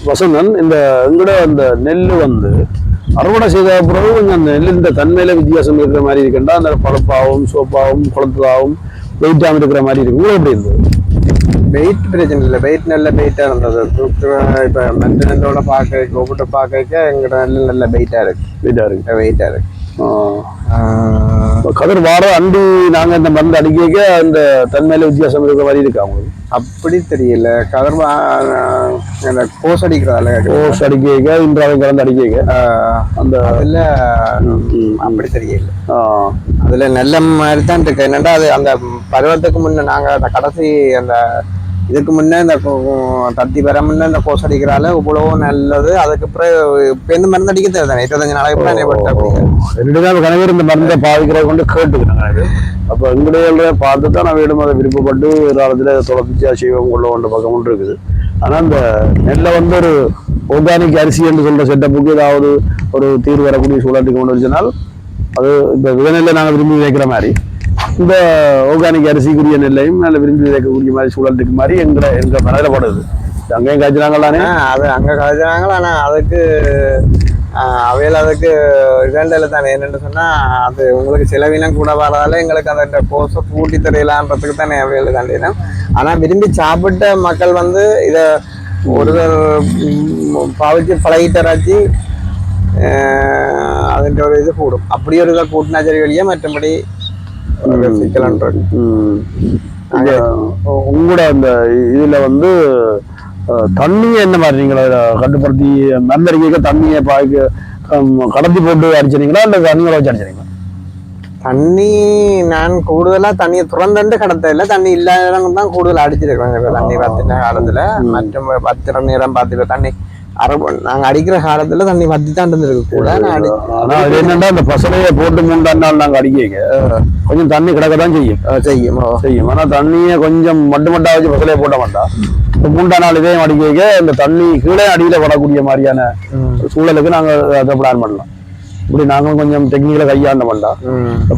வசந்தன், இந்த எங்கட அந்த நெல் வந்து அறுவடை செய்த பிறகு கொஞ்சம் அந்த நெல்லின் தன்மையில வித்தியாசம் இருக்கிற மாதிரி இருக்குண்டா, அந்த பழுப்பாகவும் சோப்பாகவும் குளத்தாகவும் வெயிட்டாகவும் இருக்கிற மாதிரி இருக்கு. உங்களுக்கு எப்படி இருந்தது? வெயிட் பிரச்சனை இல்லை, வெயிட் நல்ல வெயிட்டாக இருந்தது. இப்போ மற்ற நெல்லோட பார்க்க ஒவ்வொரு பார்க்க எங்களோட நெல் நல்ல வெயிட்டாக இருக்கு. கதிர் வார அண்டி நாங்கள் இந்த மருந்து அடிக்க அந்த தன்மையில வித்தியாசம் இருக்கிற மாதிரி இருக்கு அவங்களுக்கு. அப்படி தெரியல. கதிர் கோஸ் அடிக்கிறதால கோஸ் அடிக்க இன்றாவை கலந்து அடிக்க அந்த அதில் அப்படி தெரியல. அதுல நல்ல மாதிரி தான் இருக்கு. என்னண்டா அது அந்த பருவத்துக்கு முன்ன நாங்கள் அந்த கடைசி அந்த இதுக்கு முன்னே இந்த தத்தி வர முன்னே இந்த கோஸ் அடிக்கிறால இவ்வளவு நல்லது. அதுக்கப்புறம் இப்போ இந்த மருந்து அடிக்க தேவைதானே 25 நாளைக்கு கூட கணவர் இந்த மருந்தை பாதிக்கிறத கொண்டு கேட்டுக்கிறாங்க. அப்போ எங்களுடைய பார்த்து தான் நான் வீடும் அதை விருப்பப்பட்டு காலத்தில் தொடர்ச்சியாக செய்வோம் கொள்ள கொண்ட பக்கம் ஒன்று இருக்குது. ஆனால் இந்த நெல்லை வந்து ஒரு ஆர்கானிக் அரிசி என்று சொல்கிற செட்டப்புக்கு ஏதாவது ஒரு தீர்வு வரக்கூடிய சூழலுக்கு கொண்டு வச்சுனால் அது இந்த விதநெல்லை நாங்கள் விரும்பி வைக்கிற மாதிரி இந்த ஆர்கானிக் அரிசிக்குரிய நெல்லையும் நல்ல விரும்பி வைக்கக்கூடிய மாதிரி சூழலுக்கு மாதிரி எங்க மனதில் படுது. அங்கேயும் காய்ச்சினாங்களானே அது அங்கே காய்ச்சினாங்களா. ஆனால் அதுக்கு அவையில் அதுக்கு இரண்டில் தானே என்னென்னு சொன்னால் அது உங்களுக்கு செலவினம் கூட வராதால எங்களுக்கு அந்த கோஸை பூட்டி தெரியலான்றதுக்கு தானே அவையில் தாண்டினோம். ஆனால் விரும்பி சாப்பிட்ட மக்கள் வந்து இதை ஒருவர் பாவிச்சு பழகிட்டராச்சு அதுன்ற ஒரு இது கூடும். அப்படி ஒரு இதை கூட்டினா சரி வழியா மற்றபடி உங்களோட அந்த இதுல வந்து தண்ணியை என்ன மாதிரி நீங்கள கட்டுப்படுத்தி மருந்தடிக்க தண்ணியை கடத்தி போட்டு அடிச்சிருங்களா இல்ல தண்ணியோட வச்சு அடிச்சிருங்களா? தண்ணி நான் கூடுதலா தண்ணியை துறந்துட்டு கடத்த இல்லை, தண்ணி இல்லாத தான் கூடுதல் அடிச்சிருக்கோம். தண்ணி பத்தின காலத்துல மற்றும் பத்திர நேரம் பார்த்துக்க தண்ணி நாங்க அடிக்கிற காலத்துல தண்ணி வத்தி தான் இருந்திருக்கு கூட. அது என்னன்னா அந்த பசலையை போட்டு 3 நாள் நாங்க அடிக்க கொஞ்சம் தண்ணி கிடக்கதான் செய்யும். ஆனா தண்ணியை கொஞ்சம் மட்டா வச்சு பசலையை போட்ட மாட்டா. 3 நாள் இதையும் அடிக்க இந்த தண்ணி கீழே அடியில படக்கூடிய மாதிரியான சூழலுக்கு நாங்க அதை பிளான் பண்ணலாம். இப்படி நாங்களும் கொஞ்சம் டெக்னிக்கலா கையாண்ட மாட்டோம்.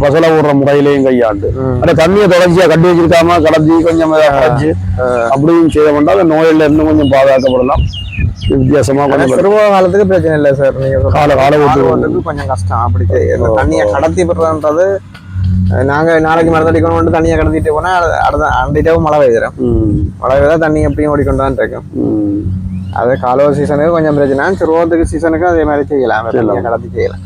பசலை ஓடுற முறையிலையும் கையாண்டு ஆனா தண்ணியை தொடர்ச்சியா கட்டி வச்சிருக்காம கடத்தி கொஞ்சம் அடைச்சு அப்படியும் செய்ய மாட்டோம். அந்த நோயில இருந்து கொஞ்சம் பாதுகாக்கப்படலாம். வித்தியாசமா பருவ காலத்துக்கு பிரச்சனை இல்லை சார். நீங்க கொஞ்சம் கஷ்டம். அப்படி தண்ணியை கடத்தி விடுறதுன்றது நாங்க நாளைக்கு மரத்தடிக்கணும் தண்ணியை கடத்திட்டு போனா அடுத்த அண்டிட்டாவும் மழை பெய்கிறோம். மழை பெய்தா தண்ணி எப்படியும் ஓடிக்கொண்டான் இருக்கும். அது காலவ சீசனுக்கு கொஞ்சம் பிரச்சனை, சிறுவத்துக்கு சீசனுக்கு அதே மாதிரி செய்யலாம், கடத்தி செய்யலாம்.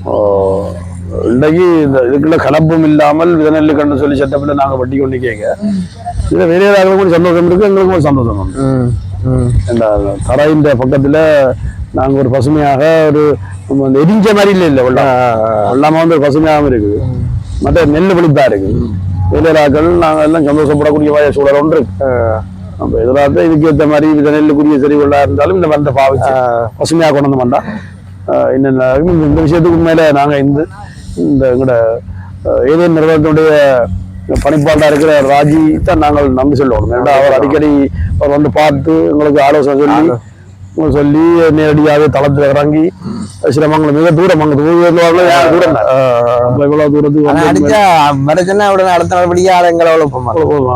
இன்னைக்கு இந்த இதுக்குள்ள கலப்பும் இல்லாமல் விதநெல்லு கண்டு சொல்லி செட்டப்ல நாங்க வட்டி கொண்டு கேட்க இதுல வேற ஏதாவது கூட சந்தோஷம் இருக்கு, எங்களுக்கும் ஒரு சந்தோஷம் உண்டு. இந்த தரையின் பக்கத்துல நாங்க ஒரு பசுமையாக ஒரு எரிஞ்ச மாதிரி இல்லை வெள்ளாம வந்து ஒரு பசுமையாகவும் இருக்குது. மற்ற நெல் வெளிப்பா இருக்கு. வேலையாக்கள் நாங்கள் எல்லாம் சந்தோஷப்படக்கூடிய சூழல் ஒன்று இருக்கு. நம்ம எதிராக இதுக்கு ஏற்ற மாதிரி இந்த நெல்லுக்குரிய செறிவுள்ளா இருந்தாலும் இந்த மருந்தை பாவிச்சு பசுமையாக கொண்டு வந்து மாட்டா. இந்த விஷயத்துக்கு உண்மையில நாங்க இந்த எங்களோட ஏதேனும் நிறுவனத்தினுடைய பணிப்பாளராக இருக்கிற ராஜி தான் நாங்கள் நம்பி சொல்லணும். ஏன்னா அவர் அடிக்கடி அவர் வந்து பார்த்து எங்களுக்கு ஆலோசனை சொல்லி நேரடியாக தளத்தில் இறங்கி சிரமங்கள் மிக தூரம் அங்கே தூரம் இவ்வளவு தூரத்துக்கு அடுத்த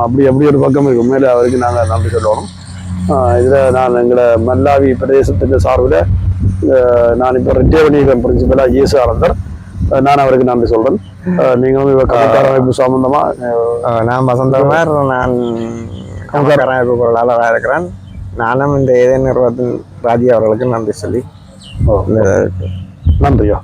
அப்படி அப்படி ஒரு பக்கம் இருக்கு. மேலே அவருக்கு நாங்கள் நம்பி சொல்லணும். இதுல நான் எங்களை மல்லாவி பிரதேசத்தின் சார்பில் நான் இப்போ ரிட்டையர் பண்ணியிருக்கேன் பிரின்சிபலா இயேசு ஆனந்தர். நான் அவருக்கு நன்றி சொல்றேன். நீங்களும் அமைப்பு சம்பந்தமா நான் வசந்தகுமார், நான் அமைப்பு பொருளாளராக இருக்கிறேன். நானும் இந்த ஏதேன் நிறுவனத்தின் ராஜி அவர்களுக்கு நன்றி சொல்லி நன்றியா.